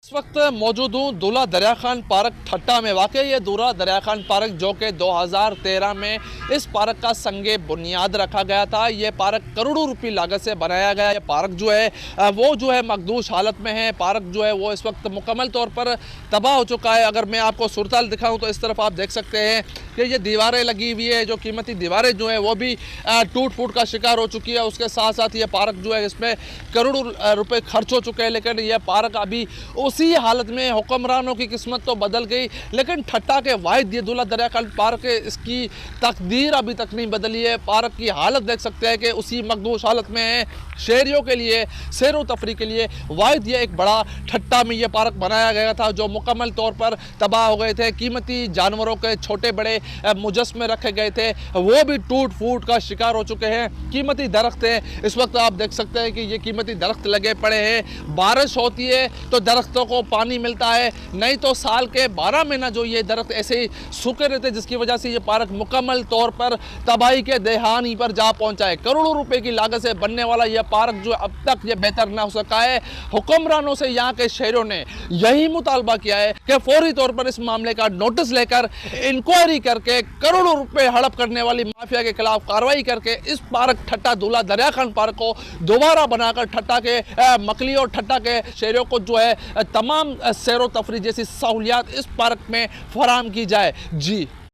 इस वक्त मौजूद हूँ दूल्हा दरिया खान पार्क ठट्टा में। वाकई ये दूल्हा दरिया खान पार्क जो कि 2013 में इस पार्क का संगे बुनियाद रखा गया था। ये पार्क करोड़ों रुपए लागत से बनाया गया। ये पार्क जो है वो जो है मखदूश हालत में है। पार्क जो है वो इस वक्त मुकम्मल तौर पर तबाह हो चुका है। अगर मैं आपको सूरताल दिखाऊँ तो इस तरफ आप देख सकते हैं कि ये दीवारें लगी हुई है, जो कीमती दीवारें जो है वो भी टूट फूट का शिकार हो चुकी है। उसके साथ साथ ये पार्क जो है इसमें करोड़ों रुपए खर्च हो चुके हैं, लेकिन यह पार्क अभी उसी हालत में। हुक्मरानों की किस्मत तो बदल गई, लेकिन ठट्टा के वाहिद ये दूल्हा दरिया खान पार्क इसकी तकदीर अभी तक नहीं बदली है। पार्क की हालत देख सकते हैं कि उसी मखदूश हालत में है। शहरियों के लिए सैर व तफरी के लिए वाहिद ये एक बड़ा ठट्टा में ये पार्क बनाया गया था, जो मुकम्मल तौर पर तबाह हो गए थे। कीमती जानवरों के छोटे बड़े मुजस्मे रखे गए थे, वो भी टूट फूट का शिकार हो चुके हैं। कीमती दरख्त हैं, इस वक्त आप देख सकते हैं कि ये कीमती दरख्त लगे पड़े हैं। बारिश होती है तो दरख्तों को पानी मिलता है, नहीं तो साल के 12 महीना जो ये दरख्त ऐसे ही सूखे रहते, जिसकी वजह से ये पार्क मुकम्मल तौर पर तबाही के देहानी पर जा पहुंचा है। करोड़ों रुपए की लागत से बनने वाला यह पार्क जो अब तक ये बेहतर ना हो सका है। हुक्मरानों से यहाँ के शहरों ने यही मुतालबा किया है कि फौरी तौर पर इस मामले का नोटिस लेकर इंक्वायरी करके करोड़ों रुपए हड़प करने वाली माफिया के खिलाफ कार्रवाई करके इस पार्क ठट्टा दूल्हा दरिया खान पार्क को दोबारा बनाकर ठट्टा के मकली और ठट्टा के शहरों को जो है तमाम सैर व तफरी जैसी सहूलियात इस पार्क में फराहम की जाए। जी।